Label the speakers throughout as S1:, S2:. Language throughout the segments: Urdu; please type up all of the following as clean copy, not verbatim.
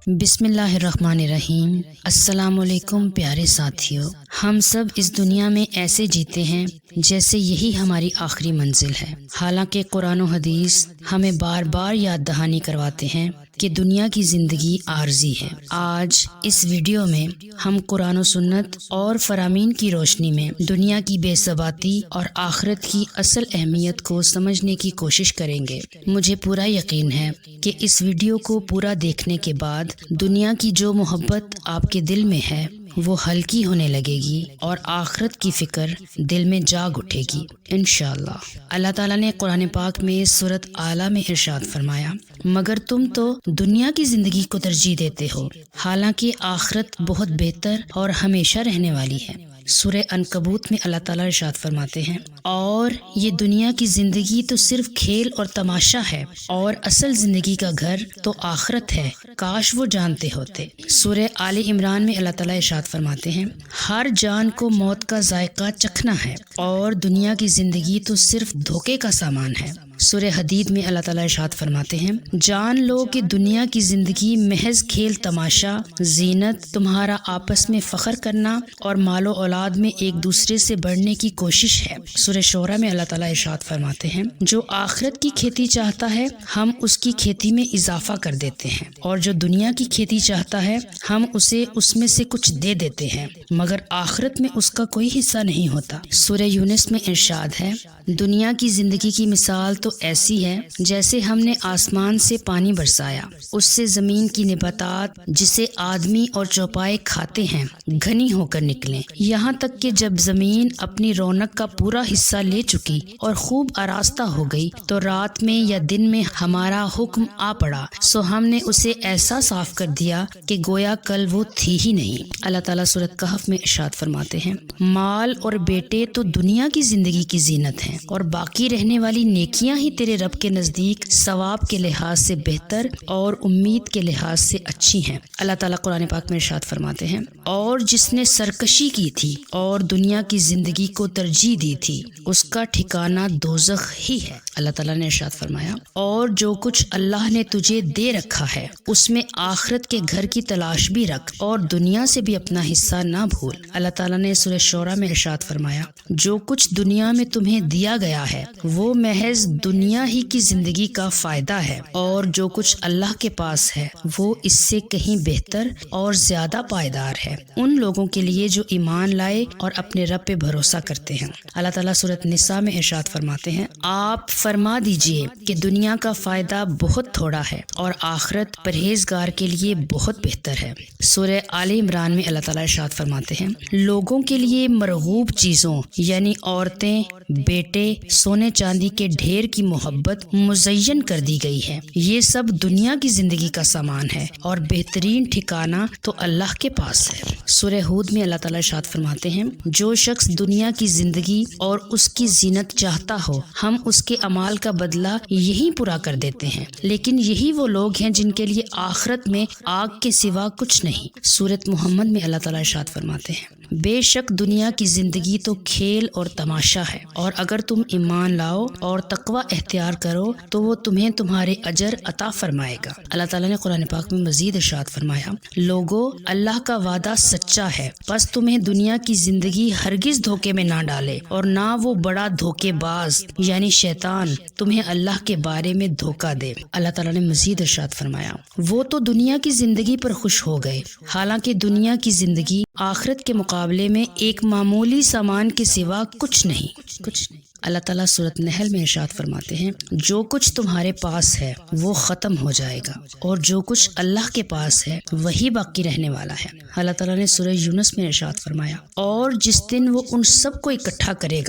S1: بسم اللہ الرحمن الرحیم۔ السلام علیکم پیارے ساتھیوں، ہم سب اس دنیا میں ایسے جیتے ہیں جیسے یہی ہماری آخری منزل ہے۔ حالانکہ قرآن و حدیث ہمیں بار بار یاد دہانی کرواتے ہیں کہ دنیا کی زندگی عارضی ہے۔ آج اس ویڈیو میں ہم قرآن و سنت اور فرامین کی روشنی میں دنیا کی بے ثباتی اور آخرت کی اصل اہمیت کو سمجھنے کی کوشش کریں گے۔ مجھے پورا یقین ہے کہ اس ویڈیو کو پورا دیکھنے کے بعد دنیا کی جو محبت آپ کے دل میں ہے وہ ہلکی ہونے لگے گی اور آخرت کی فکر دل میں جاگ اٹھے گی انشاءاللہ۔ اللہ تعالیٰ نے قرآن پاک میں سورۃ اعلیٰ میں ارشاد فرمایا، مگر تم تو دنیا کی زندگی کو ترجیح دیتے ہو، حالانکہ آخرت بہت بہتر اور ہمیشہ رہنے والی ہے۔ سورہ عنکبوت میں اللہ تعالیٰ ارشاد فرماتے ہیں، اور یہ دنیا کی زندگی تو صرف کھیل اور تماشا ہے، اور اصل زندگی کا گھر تو آخرت ہے، کاش وہ جانتے ہوتے۔ سورہ آل عمران میں اللہ تعالیٰ ارشاد فرماتے ہیں، ہر جان کو موت کا ذائقہ چکھنا ہے، اور دنیا کی زندگی تو صرف دھوکے کا سامان ہے۔ سورہ حدید میں اللہ تعالیٰ ارشاد فرماتے ہیں، جان لو کہ دنیا کی زندگی محض کھیل تماشا، زینت، تمہارا آپس میں فخر کرنا اور مال و اولاد میں ایک دوسرے سے بڑھنے کی کوشش ہے۔ سورہ شعراء میں اللہ تعالیٰ ارشاد فرماتے ہیں، جو آخرت کی کھیتی چاہتا ہے ہم اس کی کھیتی میں اضافہ کر دیتے ہیں، اور جو دنیا کی کھیتی چاہتا ہے ہم اسے اس میں سے کچھ دے دیتے ہیں، مگر آخرت میں اس کا کوئی حصہ نہیں ہوتا۔ سورہ یونس میں ارشاد ہے، دنیا کی زندگی کی مثال تو ایسی ہے جیسے ہم نے آسمان سے پانی برسایا، اس سے زمین کی نباتات جسے آدمی اور چوپائے کھاتے ہیں گھنی ہو کر نکلیں، یہاں تک کہ جب زمین اپنی رونق کا پورا حصہ لے چکی اور خوب آراستہ ہو گئی تو رات میں یا دن میں ہمارا حکم آ پڑا، سو ہم نے اسے ایسا صاف کر دیا کہ گویا کل وہ تھی ہی نہیں۔ اللہ تعالیٰ سورۃ کہف میں ارشاد فرماتے ہیں، مال اور بیٹے تو دنیا کی زندگی کی زینت ہیں، اور باقی رہنے والی نیکیاں ہی تیرے رب کے نزدیک ثواب کے لحاظ سے بہتر اور امید کے لحاظ سے اچھی ہیں۔ اللہ تعالیٰ قرآن پاک میں ارشاد فرماتے ہیں، اور جس نے سرکشی کی تھی اور دنیا کی زندگی کو ترجیح دی تھی اس کا ٹھکانہ دوزخ ہی ہے۔ اللہ تعالیٰ نے ارشاد فرمایا، اور جو کچھ اللہ نے تجھے دے رکھا ہے اس میں آخرت کے گھر کی تلاش بھی رکھ اور دنیا سے بھی اپنا حصہ نہ بھول۔ اللہ تعالیٰ نے سورہ شعراء میں ارشاد فرمایا، جو کچھ دنیا میں تمہیں دیا گیا ہے وہ محض دنیا ہی کی زندگی کا فائدہ ہے، اور جو کچھ اللہ کے پاس ہے وہ اس سے کہیں بہتر اور زیادہ پائیدار ہے ان لوگوں کے لیے جو ایمان لائے اور اپنے رب پہ بھروسہ کرتے ہیں۔ اللہ تعالیٰ سورۃ نساء میں ارشاد فرماتے ہیں، آپ فرما دیجئے کہ دنیا کا فائدہ بہت تھوڑا ہے اور آخرت پرہیزگار کے لیے بہت بہتر ہے۔ سورہ آل عمران میں اللہ تعالیٰ ارشاد فرماتے ہیں، لوگوں کے لیے مرغوب چیزوں یعنی عورتیں، بیٹے، سونے چاندی کے ڈھیر کی محبت مزین کر دی گئی ہے، یہ سب دنیا کی زندگی کا سامان ہے اور بہترین ٹھکانہ تو اللہ کے پاس ہے۔ سورہ ہود میں اللہ تعالیٰ ارشاد فرماتے ہیں، جو شخص دنیا کی زندگی اور اس کی زینت چاہتا ہو ہم اس کے اعمال کا بدلہ یہی پورا کر دیتے ہیں، لیکن یہی وہ لوگ ہیں جن کے لیے آخرت میں آگ کے سوا کچھ نہیں۔ سورۃ محمد میں اللہ تعالیٰ ارشاد فرماتے ہیں، بے شک دنیا کی زندگی تو کھیل اور تماشا ہے، اور اگر تم ایمان لاؤ اور تقوی اختیار کرو تو وہ تمہیں تمہارے اجر عطا فرمائے گا۔ اللہ تعالیٰ نے قرآن پاک میں مزید ارشاد فرمایا، لوگو اللہ کا وعدہ سچا ہے، پس تمہیں دنیا کی زندگی ہرگز دھوکے میں نہ ڈالے، اور نہ وہ بڑا دھوکے باز یعنی شیطان تمہیں اللہ کے بارے میں دھوکہ دے۔ اللہ تعالیٰ نے مزید ارشاد فرمایا، وہ تو دنیا کی زندگی پر خوش ہو گئے، حالانکہ دنیا کی زندگی آخرت کے مقابلے میں ایک معمولی سامان کے سوا کچھ نہیں۔ اللہ تعالیٰ سورۃ نحل میں ارشاد فرماتے ہیں، جو کچھ تمہارے پاس ہے وہ ختم ہو جائے گا، اور جو کچھ اللہ کے پاس ہے وہی باقی رہنے والا ہے۔ اللہ تعالیٰ نے سورہ یونس میں ارشاد فرمایا، اور جس دن وہ ان سب کو اکٹھا کرے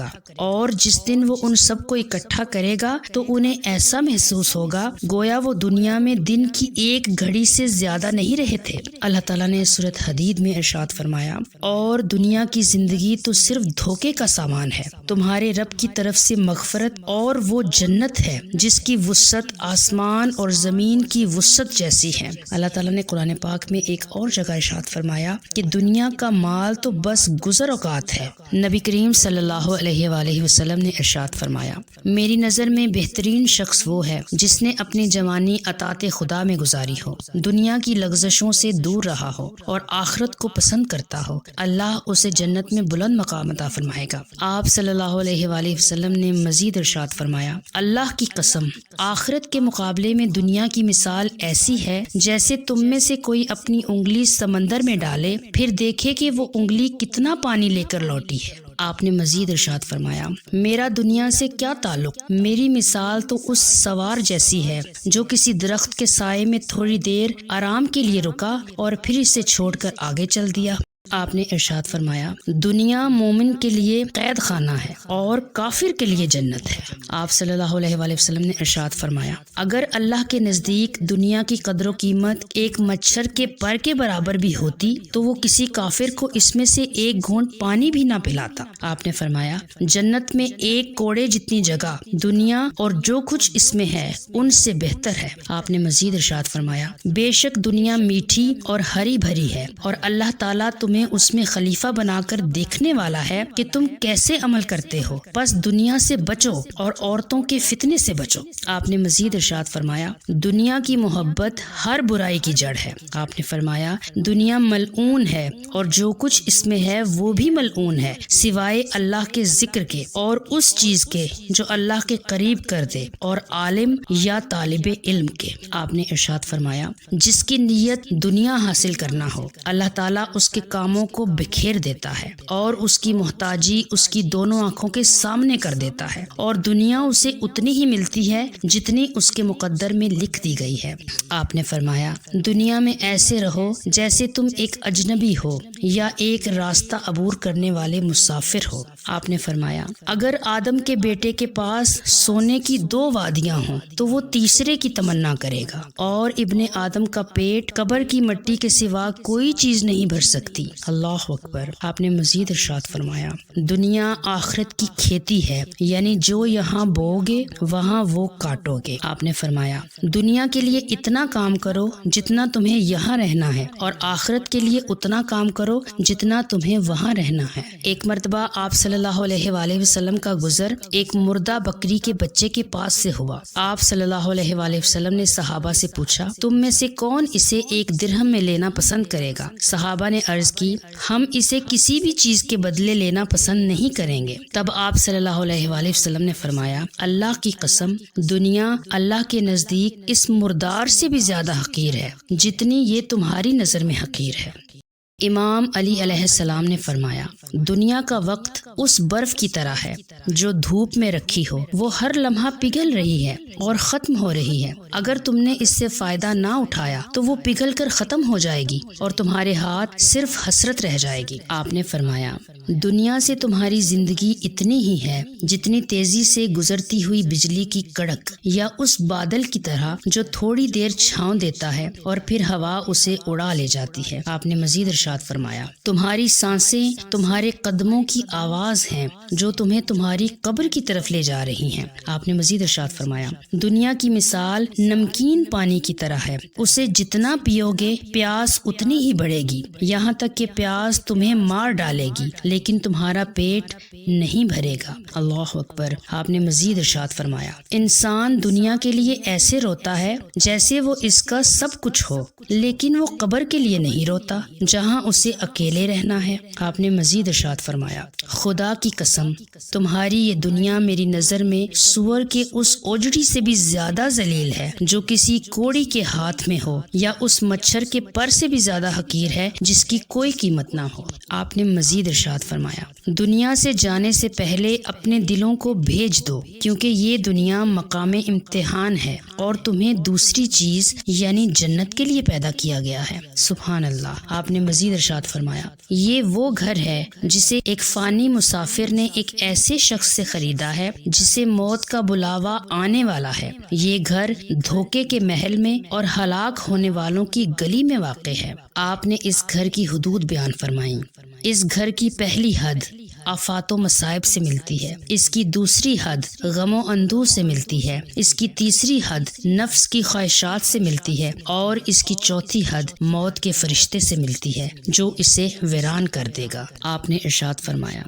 S1: گا تو انہیں ایسا محسوس ہوگا گویا وہ دنیا میں دن کی ایک گھڑی سے زیادہ نہیں رہے تھے۔ اللہ تعالیٰ نے سورۃ حدید میں ارشاد فرمایا، اور دنیا کی زندگی تو صرف دھوکے کا سامان ہے، تمہارے رب کی طرف طرف سے مغفرت اور وہ جنت ہے جس کی وسعت آسمان اور زمین کی وسعت جیسی ہے۔ اللہ تعالیٰ نے قرآن پاک میں ایک اور جگہ ارشاد فرمایا کہ دنیا کا مال تو بس گزر اوقات ہے۔ نبی کریم صلی اللہ علیہ وآلہ وسلم نے ارشاد فرمایا، میری نظر میں بہترین شخص وہ ہے جس نے اپنی جوانی اطاعت خدا میں گزاری ہو، دنیا کی لغزشوں سے دور رہا ہو اور آخرت کو پسند کرتا ہو۔ اللہ اسے جنت میں بلند مقام عطا فرمائے گا۔ آپ صلی اللہ علیہ وآلہ وسلم نے مزید ارشاد فرمایا، اللہ کی قسم، آخرت کے مقابلے میں دنیا کی مثال ایسی ہے جیسے تم میں سے کوئی اپنی انگلی سمندر میں ڈالے پھر دیکھے کہ وہ انگلی کتنا پانی لے کر لوٹی ہے۔ آپ نے مزید ارشاد فرمایا، میرا دنیا سے کیا تعلق؟ میری مثال تو اس سوار جیسی ہے جو کسی درخت کے سائے میں تھوڑی دیر آرام کے لیے رکا اور پھر اسے چھوڑ کر آگے چل دیا۔ آپ نے ارشاد فرمایا، دنیا مومن کے لیے قید خانہ ہے اور کافر کے لیے جنت ہے۔ آپ صلی اللہ علیہ وآلہ وسلم نے ارشاد فرمایا، اگر اللہ کے نزدیک دنیا کی قدر و قیمت ایک مچھر کے پر کے برابر بھی ہوتی تو وہ کسی کافر کو اس میں سے ایک گھونٹ پانی بھی نہ پلاتا۔ آپ نے فرمایا، جنت میں ایک کوڑے جتنی جگہ دنیا اور جو کچھ اس میں ہے ان سے بہتر ہے۔ آپ نے مزید ارشاد فرمایا، بے شک دنیا میٹھی اور ہری بھری ہے اور اللہ تعالیٰ تمہیں اس میں خلیفہ بنا کر دیکھنے والا ہے کہ تم کیسے عمل کرتے ہو، بس دنیا سے بچو اور عورتوں کے فتنے سے بچو۔ آپ نے مزید ارشاد فرمایا، دنیا کی محبت ہر برائی کی جڑ ہے۔ آپ نے فرمایا، دنیا ملعون ہے اور جو کچھ اس میں ہے وہ بھی ملعون ہے سوائے اللہ کے ذکر کے اور اس چیز کے جو اللہ کے قریب کر دے اور عالم یا طالب علم کے۔ آپ نے ارشاد فرمایا، جس کی نیت دنیا حاصل کرنا ہو اللہ تعالیٰ اس کے کاموں کو بکھیر دیتا ہے اور اس کی محتاجی اس کی دونوں آنکھوں کے سامنے کر دیتا ہے اور دنیا اسے اتنی ہی ملتی ہے جتنی اس کے مقدر میں لکھ دی گئی ہے۔ آپ نے فرمایا، دنیا میں ایسے رہو جیسے تم ایک اجنبی ہو یا ایک راستہ عبور کرنے والے مسافر ہو۔ آپ نے فرمایا، اگر آدم کے بیٹے کے پاس سونے کی 2 وادیاں ہوں تو وہ تیسرے کی تمنا کرے گا اور ابن آدم کا پیٹ قبر کی مٹی کے سوا کوئی چیز نہیں بھر سکتی۔ اللہ اکبر۔ آپ نے مزید ارشاد فرمایا، دنیا آخرت کی کھیتی ہے، یعنی جو یہاں بو گے وہاں وہ کاٹو گے۔ آپ نے فرمایا، دنیا کے لیے اتنا کام کرو جتنا تمہیں یہاں رہنا ہے اور آخرت کے لیے اتنا کام کرو جتنا تمہیں وہاں رہنا ہے۔ ایک مرتبہ آپ صلی اللہ علیہ وآلہ وسلم کا گزر ایک مردہ بکری کے بچے کے پاس سے ہوا۔ آپ صلی اللہ علیہ وآلہ وسلم نے صحابہ سے پوچھا، تم میں سے کون اسے 1 درہم میں لینا پسند کرے گا؟ صحابہ نے عرض کی، ہم اسے کسی بھی چیز کے بدلے لینا پسند نہیں کریں گے۔ تب آپ صلی اللہ علیہ وآلہ وسلم نے فرمایا، اللہ کی قسم، دنیا اللہ کے نزدیک اس مردار سے بھی زیادہ حقیر ہے جتنی یہ تمہاری نظر میں حقیر ہے۔ امام علی علیہ السلام نے فرمایا، دنیا کا وقت اس برف کی طرح ہے جو دھوپ میں رکھی ہو، وہ ہر لمحہ پگھل رہی ہے اور ختم ہو رہی ہے۔ اگر تم نے اس سے فائدہ نہ اٹھایا تو وہ پگھل کر ختم ہو جائے گی اور تمہارے ہاتھ صرف حسرت رہ جائے گی۔ آپ نے فرمایا، دنیا سے تمہاری زندگی اتنی ہی ہے جتنی تیزی سے گزرتی ہوئی بجلی کی کڑک یا اس بادل کی طرح جو تھوڑی دیر چھاؤں دیتا ہے اور پھر ہوا اسے اڑا لے جاتی ہے۔ آپ نے مزید ارشاد فرمایا، تمہاری سانسیں تمہارے قدموں کی آواز ہیں جو تمہیں تمہاری قبر کی طرف لے جا رہی ہیں۔ آپ نے مزید ارشاد فرمایا، دنیا کی مثال نمکین پانی کی طرح ہے، اسے جتنا پیو گے پیاس اتنی ہی بڑھے گی، یہاں تک کہ پیاس تمہیں مار ڈالے گی لیکن تمہارا پیٹ نہیں بھرے گا۔ اللہ اکبر۔ آپ نے مزید ارشاد فرمایا، انسان دنیا کے لیے ایسے روتا ہے جیسے وہ اس کا سب کچھ ہو، لیکن وہ قبر کے لیے نہیں روتا جہاں اسے اکیلے رہنا ہے۔ آپ نے مزید ارشاد فرمایا، خدا کی قسم، تمہاری یہ دنیا میری نظر میں سور کے اس اوجڑی سے بھی زیادہ ذلیل ہے جو کسی کوڑی کے ہاتھ میں ہو، یا اس مچھر کے پر سے بھی زیادہ حقیر ہے جس کی کوئی قیمت نہ ہو۔ آپ نے مزید ارشاد فرمایا، دنیا سے جانے سے پہلے اپنے دلوں کو بھیج دو کیونکہ یہ دنیا مقام امتحان ہے اور تمہیں دوسری چیز یعنی جنت کے لیے پیدا کیا گیا ہے۔ سبحان اللہ۔ آپ نے مزید ارشاد فرمایا، یہ وہ گھر ہے جسے ایک فانی مسافر نے ایک ایسے شخص سے خریدا ہے جسے موت کا بلاوا آنے والا ہے۔ یہ گھر دھوکے کے محل میں اور ہلاک ہونے والوں کی گلی میں واقع ہے۔ آپ نے اس گھر کی حدود بیان فرمائیں۔ اس گھر کی پہلی حد آفات و مصائب سے ملتی ہے، اس کی دوسری حد غم و اندوہ سے ملتی ہے، اس کی تیسری حد نفس کی خواہشات سے ملتی ہے، اور اس کی چوتھی حد موت کے فرشتے سے ملتی ہے جو اسے ویران کر دے گا۔ آپ نے ارشاد فرمایا،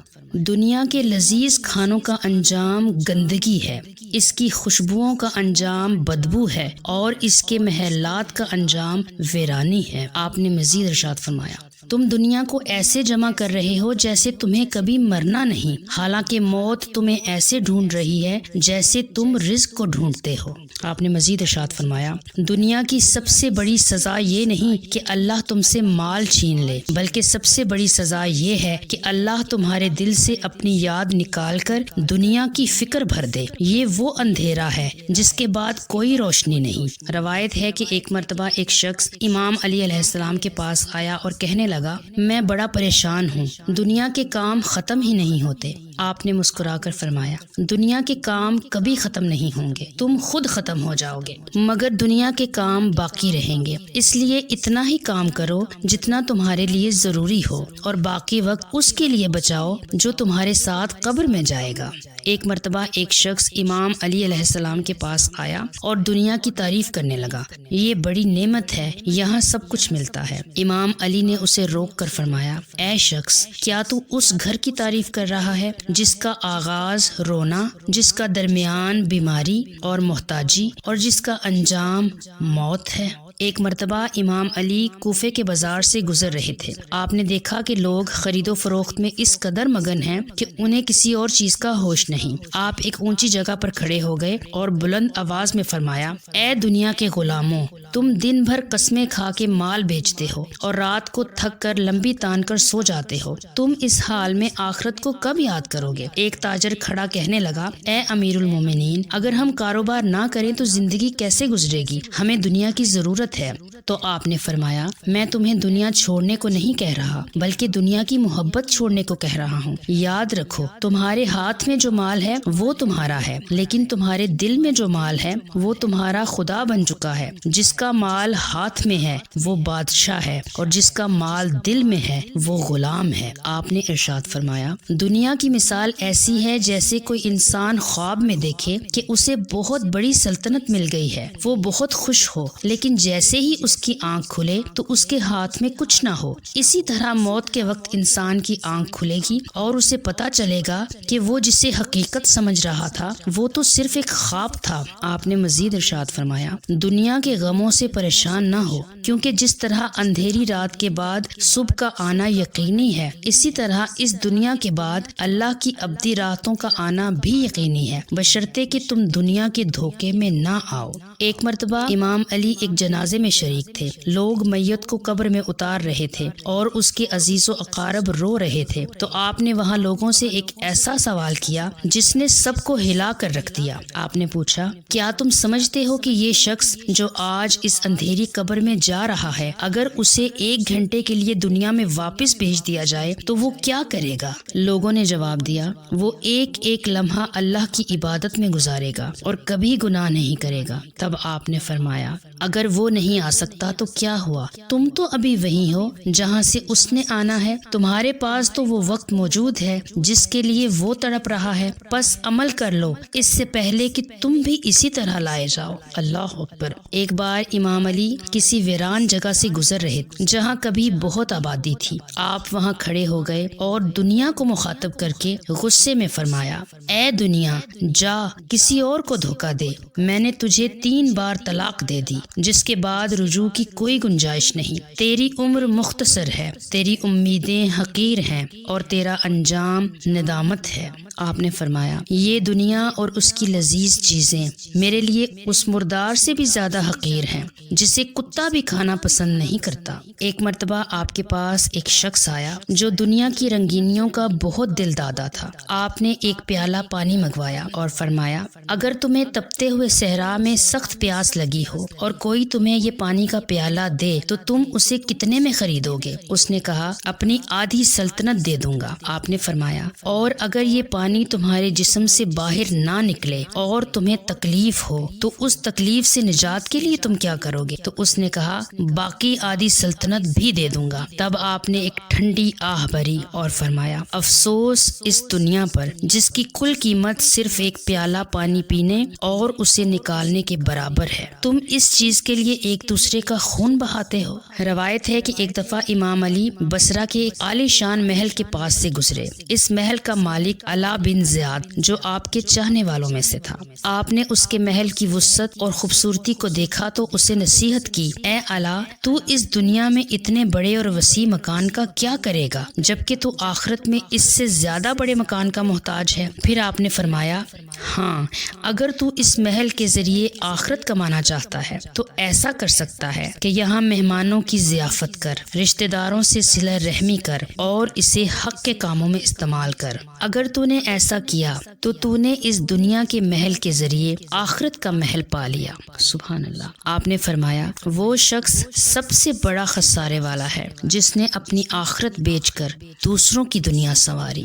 S1: دنیا کے لذیذ کھانوں کا انجام گندگی ہے، اس کی خوشبوؤں کا انجام بدبو ہے، اور اس کے محلات کا انجام ویرانی ہے۔ آپ نے مزید ارشاد فرمایا، تم دنیا کو ایسے جمع کر رہے ہو جیسے تمہیں کبھی مرنا نہیں، حالانکہ موت تمہیں ایسے ڈھونڈ رہی ہے جیسے تم رزق کو ڈھونڈتے ہو۔ آپ نے مزید ارشاد فرمایا، دنیا کی سب سے بڑی سزا یہ نہیں کہ اللہ تم سے مال چھین لے، بلکہ سب سے بڑی سزا یہ ہے کہ اللہ تمہارے دل سے اپنی یاد نکال کر دنیا کی فکر بھر دے۔ یہ وہ اندھیرا ہے جس کے بعد کوئی روشنی نہیں۔ روایت ہے کہ ایک مرتبہ ایک شخص امام علی علیہ السلام کے پاس آیا اور کہنے لگا، میں بڑا پریشان ہوں، دنیا کے کام ختم ہی نہیں ہوتے۔ آپ نے مسکرا کر فرمایا، دنیا کے کام کبھی ختم نہیں ہوں گے، تم خود ختم ہو جاؤ گے، مگر دنیا کے کام باقی رہیں گے، اس لیے اتنا ہی کام کرو جتنا تمہارے لیے ضروری ہو، اور باقی وقت اس کے لیے بچاؤ جو تمہارے ساتھ قبر میں جائے گا۔ ایک مرتبہ ایک شخص امام علی علیہ السلام کے پاس آیا اور دنیا کی تعریف کرنے لگا، یہ بڑی نعمت ہے، یہاں سب کچھ ملتا ہے۔ امام علی نے اسے روک کر فرمایا، اے شخص، کیا تو اس گھر کی تعریف کر رہا ہے جس کا آغاز رونا، جس کا درمیان بیماری اور محتاجی، اور جس کا انجام موت ہے؟ ایک مرتبہ امام علی کوفے کے بازار سے گزر رہے تھے۔ آپ نے دیکھا کہ لوگ خرید و فروخت میں اس قدر مگن ہیں کہ انہیں کسی اور چیز کا ہوش نہیں۔ آپ ایک اونچی جگہ پر کھڑے ہو گئے اور بلند آواز میں فرمایا، اے دنیا کے غلاموں، تم دن بھر قسمیں کھا کے مال بیچتے ہو اور رات کو تھک کر لمبی تان کر سو جاتے ہو، تم اس حال میں آخرت کو کب یاد کرو گے؟ ایک تاجر کھڑا کہنے لگا، اے امیر المومنین، اگر ہم کاروبار نہ کریں تو زندگی کیسے گزرے گی؟ ہمیں دنیا کی ضرورت ہے۔ تو آپ نے فرمایا، میں تمہیں دنیا چھوڑنے کو نہیں کہہ رہا، بلکہ دنیا کی محبت چھوڑنے کو کہہ رہا ہوں۔ یاد رکھو، تمہارے ہاتھ میں جو مال ہے وہ تمہارا ہے، لیکن تمہارے دل میں جو مال ہے وہ تمہارا خدا بن چکا ہے۔ جس کا مال ہاتھ میں ہے وہ بادشاہ ہے، اور جس کا مال دل میں ہے وہ غلام ہے۔ آپ نے ارشاد فرمایا، دنیا کی مثال ایسی ہے جیسے کوئی انسان خواب میں دیکھے کہ اسے بہت بڑی سلطنت مل گئی ہے، وہ بہت خوش ہو، لیکن جیسے ہی اس کی آنکھ کھلے تو اس کے ہاتھ میں کچھ نہ ہو۔ اسی طرح موت کے وقت انسان کی آنکھ کھلے گی اور اسے پتا چلے گا کہ وہ جسے حقیقت سمجھ رہا تھا وہ تو صرف ایک خواب تھا۔ آپ نے مزید ارشاد فرمایا، دنیا کے غموں سے پریشان نہ ہو، کیونکہ جس طرح اندھیری رات کے بعد صبح کا آنا یقینی ہے، اسی طرح اس دنیا کے بعد اللہ کی ابدی راتوں کا آنا بھی یقینی ہے، بشرطے کہ تم دنیا کے دھوکے میں نہ آؤ۔ ایک مرتبہ امام علی ایک جنازے میں شریک تھے، لوگ میت کو قبر میں اتار رہے تھے اور اس کے عزیز و اقارب رو رہے تھے، تو آپ نے وہاں لوگوں سے ایک ایسا سوال کیا جس نے سب کو ہلا کر رکھ دیا۔ آپ نے پوچھا، کیا تم سمجھتے ہو کہ یہ شخص جو آج اس اندھیری قبر میں جا رہا ہے، اگر اسے 1 گھنٹے کے لیے دنیا میں واپس بھیج دیا جائے تو وہ کیا کرے گا؟ لوگوں نے جواب دیا، وہ ایک ایک لمحہ اللہ کی عبادت میں گزارے گا اور کبھی گناہ نہیں کرے گا۔ تب آپ نے فرمایا، اگر وہ نہیں آ سکتا تو کیا ہوا؟ تم تو ابھی وہیں ہو جہاں سے اس نے آنا ہے، تمہارے پاس تو وہ وقت موجود ہے جس کے لیے وہ تڑپ رہا ہے، پس عمل کر لو اس سے پہلے کہ تم بھی اسی طرح لائے جاؤ۔ اللہ اکبر۔ ایک بار امام علی کسی ویران جگہ سے گزر رہے جہاں کبھی بہت آبادی تھی، آپ وہاں کھڑے ہو گئے اور دنیا کو مخاطب کر کے غصے میں فرمایا، اے دنیا، جا کسی اور کو دھوکہ دے، میں نے تجھے 3 بار طلاق دے دی، جس کے بعد رجوع کی کوئی گنجائش نہیں، تیری عمر مختصر ہے، تیری امیدیں حقیر ہیں اور تیرا انجام ندامت ہے۔ آپ نے فرمایا، یہ دنیا اور اس کی لذیذ چیزیں میرے لیے اس مردار سے بھی زیادہ حقیر ہیں جسے کتا بھی کھانا پسند نہیں کرتا۔ ایک مرتبہ آپ کے پاس ایک شخص آیا جو دنیا کی رنگینیوں کا بہت دل دادا تھا۔ آپ نے ایک پیالہ پانی منگوایا اور فرمایا، اگر تمہیں تپتے ہوئے صحرا میں سخت پیاس لگی ہو اور کوئی تمہیں یہ پانی کا پیالہ دے تو تم اسے کتنے میں خریدو گے؟ اس نے کہا اپنی آدھی سلطنت دے دوں گا۔ آپ نے فرمایا اور اگر یہ پانی تمہارے جسم سے باہر نہ نکلے اور تمہیں تکلیف ہو تو اس تکلیف سے نجات کے لیے تم کیا کرو گے؟ تو اس نے کہا باقی آدھی سلطنت بھی دے دوں گا۔ تب آپ نے ایک ٹھنڈی آہ بھری اور فرمایا افسوس اس دنیا پر جس کی کل قیمت صرف ایک پیالہ پانی پینے اور اسے نکالنے کے برابر ہے۔ تم اس چیز کے لیے ایک دوسرے کا خون بہاتے ہو۔ روایت ہے کہ ایک دفعہ امام علی بصرہ کے ایک عالی شان محل کے پاس سے گزرے۔ اس محل کا مالک علا بن زیاد جو آپ کے چاہنے والوں میں سے تھا۔ آپ نے اس کے محل کی وسعت اور خوبصورتی کو دیکھا تو اسے نصیحت کی اے علا تو اس دنیا میں اتنے بڑے اور وسیع مکان کا کیا کرے گا جبکہ تو آخرت میں اس سے زیادہ بڑے مکان کا محتاج ہے؟ پھر آپ نے فرمایا ہاں اگر تو اس محل کے ذریعے آخرت کمانا چاہتا ہے تو ایسا کر سکتا ہے کہ یہاں مہمانوں کی ضیافت کر، رشتہ داروں سے صلہ رحمی کر اور اسے حق کے کاموں میں استعمال کر۔ اگر تو نے ایسا کیا تو تو نے اس دنیا کے محل کے ذریعے آخرت کا محل پا لیا۔ سبحان اللہ۔ آپ نے فرمایا وہ شخص سب سے بڑا خسارے والا ہے جس نے اپنی آخرت بیچ کر دوسروں کی دنیا سنواری۔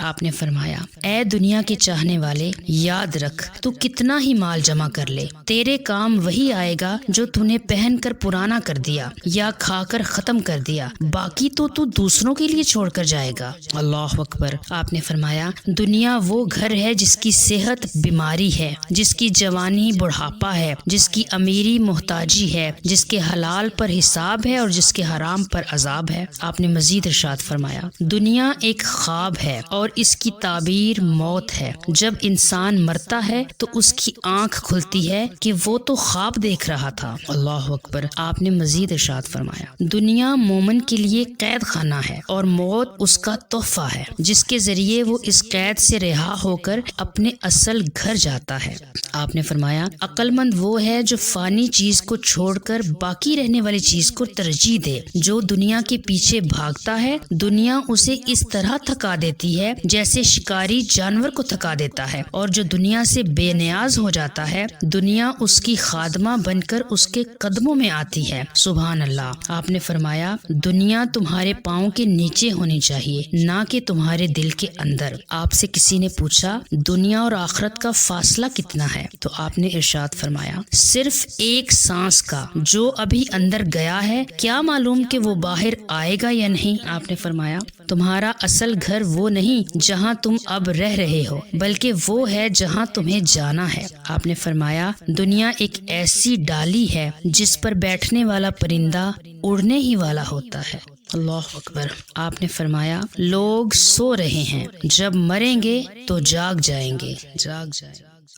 S1: آپ نے فرمایا اے دنیا کے چاہنے والے یاد رکھ تو کتنا ہی مال جمع کر لے تیرے کام وہی آئے گا جو تو نے پہن کر پرانا کر دیا یا کھا کر ختم کر دیا، باقی تو دوسروں کے لیے چھوڑ کر جائے گا۔ اللہ اکبر۔ آپ نے فرمایا دنیا وہ گھر ہے جس کی صحت بیماری ہے، جس کی جوانی بڑھاپا ہے، جس کی امیری محتاجی ہے، جس کے حلال پر حساب ہے اور جس کے حرام پر عذاب ہے۔ آپ نے مزید ارشاد فرمایا دنیا ایک خواب ہے اور اس کی تعبیر موت ہے۔ جب انسان مرتا ہے تو اس کی آنکھ کھلتی ہے کہ وہ تو خواب دیکھ رہا تھا۔ اللہ اکبر۔ آپ نے مزید ارشاد فرمایا دنیا مومن کے لیے قید خانہ ہے اور موت اس کا تحفہ ہے جس کے ذریعے وہ اس قید سے رہا ہو کر اپنے اصل گھر جاتا ہے۔ آپ نے فرمایا عقل مند وہ ہے جو فانی چیز کو چھوڑ کر باقی رہنے والی چیز کو ترجیح دے۔ جو دنیا کے پیچھے بھاگتا ہے دنیا اسے اس طرح تھکا دیتی ہے جیسے شکاری جانور کو تھکا دیتا ہے، اور جو دنیا سے بے نیاز ہو جاتا ہے دنیا اس کی خادمہ بن کر اس کے قدموں میں آتی ہے۔ سبحان اللہ۔ آپ نے فرمایا دنیا تمہارے پاؤں کے نیچے ہونی چاہیے نہ کہ تمہارے دل کے اندر۔ آپ سے کسی نے پوچھا دنیا اور آخرت کا فاصلہ کتنا ہے؟ تو آپ نے ارشاد فرمایا صرف ایک سانس کا، جو ابھی اندر گیا ہے کیا معلوم کہ وہ باہر آئے گا یا نہیں۔ آپ نے فرمایا تمہارا اصل گھر وہ نہیں جہاں تم اب رہ رہے ہو بلکہ وہ ہے جہاں تمہیں جانا ہے۔ آپ نے فرمایا دنیا ایک ایسی ڈالی ہے جس پر بیٹھنے والا پرندہ اڑنے ہی والا ہوتا ہے۔ اللہ اکبر۔ آپ نے فرمایا لوگ سو رہے ہیں، جب مریں گے تو جاگ جائیں گے۔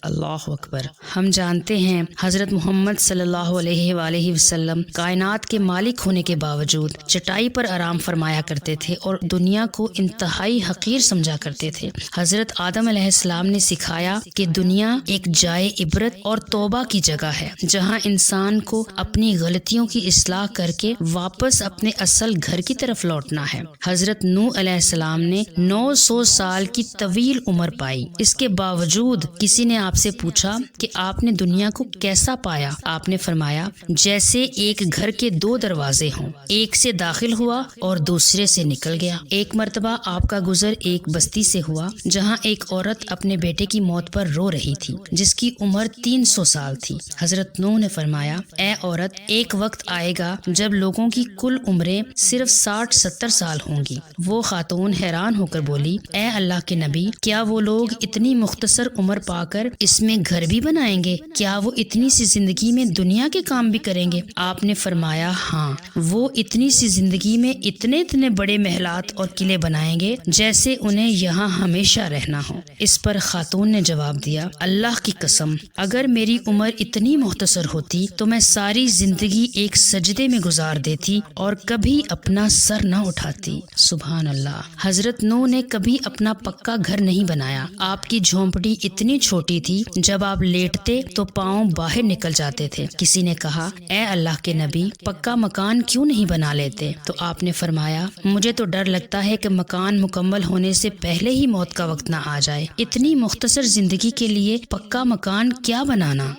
S1: اللہ اکبر۔ ہم جانتے ہیں حضرت محمد صلی اللہ علیہ وآلہ وسلم کائنات کے مالک ہونے کے باوجود چٹائی پر آرام فرمایا کرتے تھے اور دنیا کو انتہائی حقیر سمجھا کرتے تھے۔ حضرت آدم علیہ السلام نے سکھایا کہ دنیا ایک جائے عبرت اور توبہ کی جگہ ہے جہاں انسان کو اپنی غلطیوں کی اصلاح کر کے واپس اپنے اصل گھر کی طرف لوٹنا ہے۔ حضرت نوح علیہ السلام نے 900 سال کی طویل عمر پائی، اس کے باوجود کسی نے آپ سے پوچھا کہ آپ نے دنیا کو کیسا پایا؟ آپ نے فرمایا جیسے ایک گھر کے 2 دروازے ہوں، ایک سے داخل ہوا اور دوسرے سے نکل گیا۔ ایک مرتبہ آپ کا گزر ایک بستی سے ہوا جہاں ایک عورت اپنے بیٹے کی موت پر رو رہی تھی جس کی عمر 300 سال تھی۔ حضرت نوح نے فرمایا اے عورت ایک وقت آئے گا جب لوگوں کی کل عمریں صرف 60-70 سال ہوں گی۔ وہ خاتون حیران ہو کر بولی اے اللہ کے نبی کیا وہ لوگ اتنی مختصر عمر پا کر اس میں گھر بھی بنائیں گے؟ کیا وہ اتنی سی زندگی میں دنیا کے کام بھی کریں گے؟ آپ نے فرمایا ہاں، وہ اتنی سی زندگی میں اتنے بڑے محلات اور قلعے بنائیں گے جیسے انہیں یہاں ہمیشہ رہنا ہو۔ اس پر خاتون نے جواب دیا اللہ کی قسم اگر میری عمر اتنی مختصر ہوتی تو میں ساری زندگی ایک سجدے میں گزار دیتی اور کبھی اپنا سر نہ اٹھاتی۔ سبحان اللہ۔ حضرت نوح نے کبھی اپنا پکا گھر نہیں بنایا۔ آپ کی جھونپڑی اتنی چھوٹی تھی جب آپ لیٹتے تو پاؤں باہر نکل جاتے تھے۔ کسی نے کہا اے اللہ کے نبی پکا مکان کیوں نہیں بنا لیتے؟ تو آپ نے فرمایا مجھے تو ڈر لگتا ہے کہ مکان مکمل ہونے سے پہلے ہی موت کا وقت نہ آ جائے۔ اتنی مختصر زندگی کے لیے پکا مکان کیا بنانا؟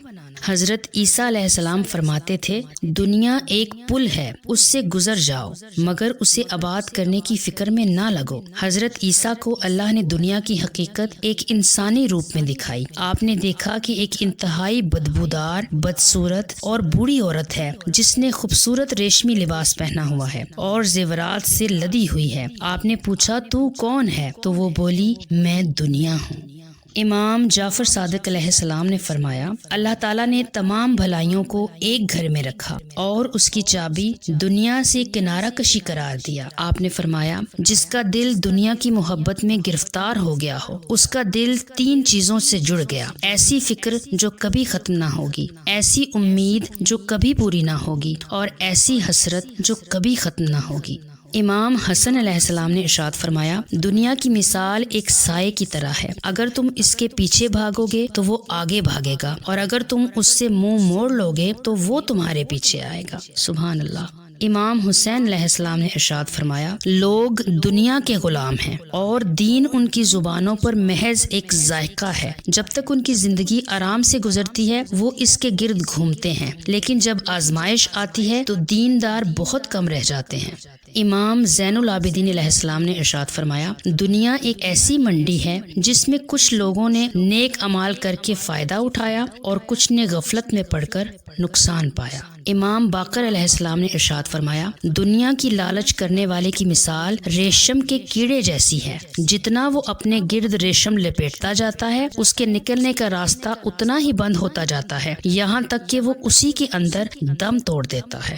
S1: حضرت عیسیٰ علیہ السلام فرماتے تھے دنیا ایک پل ہے، اس سے گزر جاؤ مگر اسے آباد کرنے کی فکر میں نہ لگو۔ حضرت عیسیٰ کو اللہ نے دنیا کی حقیقت ایک انسانی روپ میں دکھائی۔ آپ نے دیکھا کہ ایک انتہائی بدبودار، بدصورت اور بوڑھی عورت ہے جس نے خوبصورت ریشمی لباس پہنا ہوا ہے اور زیورات سے لدی ہوئی ہے۔ آپ نے پوچھا تو کون ہے؟ تو وہ بولی میں دنیا ہوں۔ امام جعفر صادق علیہ السلام نے فرمایا اللہ تعالیٰ نے تمام بھلائیوں کو ایک گھر میں رکھا اور اس کی چابی دنیا سے کنارہ کشی قرار دیا۔ آپ نے فرمایا جس کا دل دنیا کی محبت میں گرفتار ہو گیا ہو اس کا دل 3 چیزوں سے جڑ گیا، ایسی فکر جو کبھی ختم نہ ہوگی، ایسی امید جو کبھی پوری نہ ہوگی اور ایسی حسرت جو کبھی ختم نہ ہوگی۔ امام حسن علیہ السلام نے ارشاد فرمایا دنیا کی مثال ایک سائے کی طرح ہے، اگر تم اس کے پیچھے بھاگو گے تو وہ آگے بھاگے گا اور اگر تم اس سے منہ موڑ لو گے تو وہ تمہارے پیچھے آئے گا۔ سبحان اللہ۔ امام حسین علیہ السلام نے ارشاد فرمایا لوگ دنیا کے غلام ہیں اور دین ان کی زبانوں پر محض ایک ذائقہ ہے۔ جب تک ان کی زندگی آرام سے گزرتی ہے وہ اس کے گرد گھومتے ہیں، لیکن جب آزمائش آتی ہے تو دیندار بہت کم رہ جاتے ہیں۔ امام زین العابدین علیہ السلام نے ارشاد فرمایا دنیا ایک ایسی منڈی ہے جس میں کچھ لوگوں نے نیک اعمال کر کے فائدہ اٹھایا اور کچھ نے غفلت میں پڑ کر نقصان پایا۔ امام باقر علیہ السلام نے ارشاد فرمایا دنیا کی لالچ کرنے والے کی مثال ریشم کے کیڑے جیسی ہے، جتنا وہ اپنے گرد ریشم لپیٹتا جاتا ہے اس کے نکلنے کا راستہ اتنا ہی بند ہوتا جاتا ہے یہاں تک کہ وہ اسی کے اندر دم توڑ دیتا ہے۔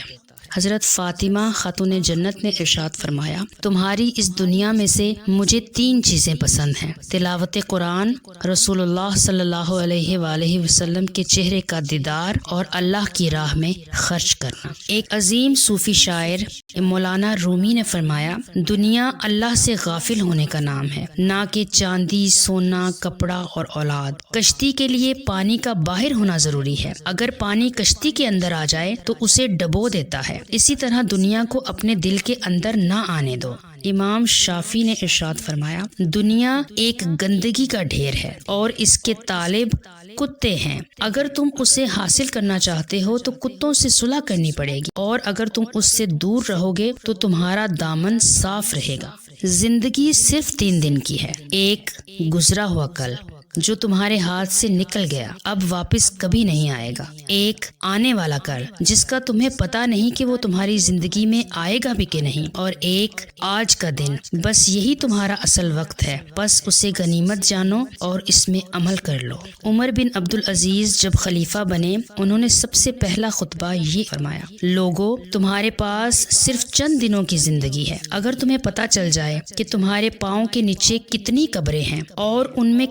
S1: حضرت فاطمہ خاتون جنت نے ارشاد فرمایا تمہاری اس دنیا میں سے مجھے 3 چیزیں پسند ہیں، تلاوت قرآن، رسول اللہ صلی اللہ علیہ وآلہ وسلم کے چہرے کا دیدار اور اللہ کی راہ میں خرچ کرنا۔ ایک عظیم صوفی شاعر مولانا رومی نے فرمایا دنیا اللہ سے غافل ہونے کا نام ہے، نہ کہ چاندی، سونا، کپڑا اور اولاد۔ کشتی کے لیے پانی کا باہر ہونا ضروری ہے، اگر پانی کشتی کے اندر آ جائے تو اسے ڈبو دیتا ہے، اسی طرح دنیا کو اپنے دل کے اندر نہ آنے دو۔ امام شافعی نے ارشاد فرمایا دنیا ایک گندگی کا ڈھیر ہے اور اس کے طالب کتے ہیں، اگر تم اسے حاصل کرنا چاہتے ہو تو کتوں سے صلح کرنی پڑے گی اور اگر تم اس سے دور رہو گے تو تمہارا دامن صاف رہے گا۔ زندگی صرف 3 دن کی ہے، ایک گزرا ہوا کل جو تمہارے ہاتھ سے نکل گیا اب واپس کبھی نہیں آئے گا، ایک آنے والا کل جس کا تمہیں پتہ نہیں کہ وہ تمہاری زندگی میں آئے گا بھی کہ نہیں، اور ایک آج کا دن، بس یہی تمہارا اصل وقت ہے، بس اسے غنیمت جانو اور اس میں عمل کر لو۔ عمر بن عبدالعزیز جب خلیفہ بنے انہوں نے سب سے پہلا خطبہ یہ فرمایا لوگو تمہارے پاس صرف چند دنوں کی زندگی ہے، اگر تمہیں پتہ چل جائے کہ تمہارے پاؤں کے نیچے کتنی قبریں ہیں اور ان میں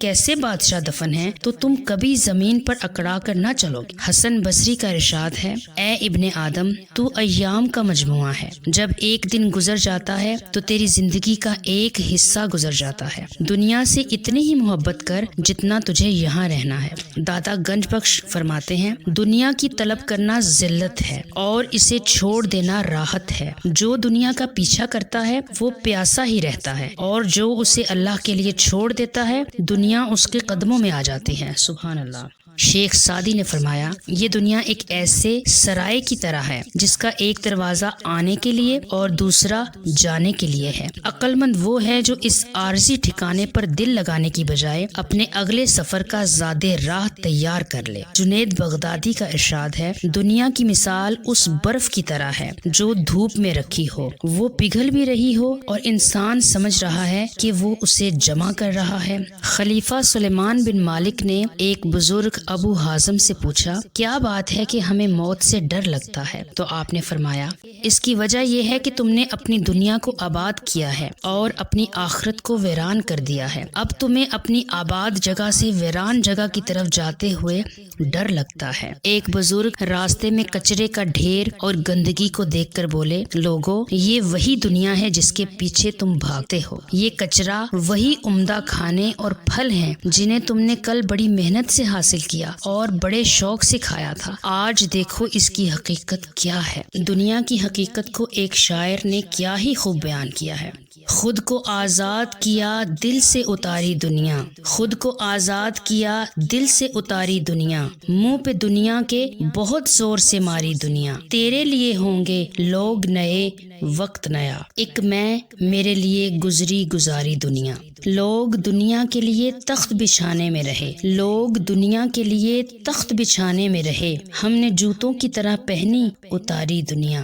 S1: کیسے بادشاہ دفن ہیں تو تم کبھی زمین پر اکڑا کر نہ چلو گے۔ حسن بصری کا ارشاد ہے اے ابن آدم تو ایام کا مجموعہ ہے، جب ایک دن گزر جاتا ہے تو تیری زندگی کا ایک حصہ گزر جاتا ہے، دنیا سے اتنی ہی محبت کر جتنا تجھے یہاں رہنا ہے۔ دادا گنج بخش فرماتے ہیں دنیا کی طلب کرنا ذلت ہے اور اسے چھوڑ دینا راحت ہے، جو دنیا کا پیچھا کرتا ہے وہ پیاسا ہی رہتا ہے اور جو اسے اللہ کے لیے چھوڑ دیتا ہے دنیا اس کے قدموں میں آ جاتی ہے۔ سبحان اللہ۔ شیخ سعدی نے فرمایا یہ دنیا ایک ایسے سرائے کی طرح ہے جس کا ایک دروازہ آنے کے لیے اور دوسرا جانے کے لیے ہے، عقل مند وہ ہے جو اس عارضی ٹھکانے پر دل لگانے کی بجائے اپنے اگلے سفر کا زاد راہ تیار کر لے۔ جنید بغدادی کا ارشاد ہے دنیا کی مثال اس برف کی طرح ہے جو دھوپ میں رکھی ہو، وہ پگھل بھی رہی ہو اور انسان سمجھ رہا ہے کہ وہ اسے جمع کر رہا ہے۔ خلیفہ سلیمان بن مالک نے ایک بزرگ ابو حازم سے پوچھا کیا بات ہے کہ ہمیں موت سے ڈر لگتا ہے؟ تو آپ نے فرمایا اس کی وجہ یہ ہے کہ تم نے اپنی دنیا کو آباد کیا ہے اور اپنی آخرت کو ویران کر دیا ہے، اب تمہیں اپنی آباد جگہ سے ویران جگہ کی طرف جاتے ہوئے ڈر لگتا ہے۔ ایک بزرگ راستے میں کچرے کا ڈھیر اور گندگی کو دیکھ کر بولے لوگو یہ وہی دنیا ہے جس کے پیچھے تم بھاگتے ہو، یہ کچرا وہی عمدہ کھانے اور پھل ہیں جنہیں تم نے کل بڑی محنت سے حاصل کیا اور بڑے شوق سے کھایا تھا، آج دیکھو اس کی حقیقت کیا ہے۔ دنیا کی حقیقت کو ایک شاعر نے کیا ہی خوب بیان کیا ہے خود کو آزاد کیا دل سے اتاری دنیا، خود کو آزاد کیا دل سے اتاری دنیا، منہ پہ دنیا کے بہت زور سے ماری دنیا، تیرے لیے ہوں گے لوگ نئے وقت نیا، ایک میں میرے لیے گزری گزاری دنیا۔ لوگ دنیا کے لیے تخت بچھانے میں رہے، لوگ دنیا کے لیے تخت بچھانے میں رہے، ہم نے جوتوں کی طرح پہنی اتاری دنیا۔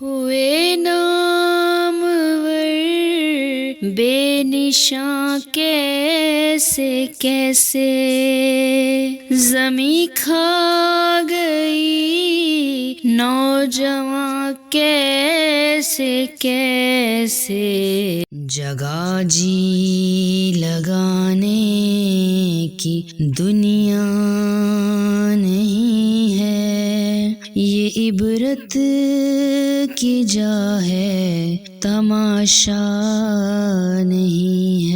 S1: ہوئے نامور بے نشاں کیسے کیسے، زمیں کھا گئی نوجواں کیسے کیسے، جگہ جی لگانے کی دنیا نہیں ہے، یہ عبرت کی جا ہے تماشا نہیں ہے۔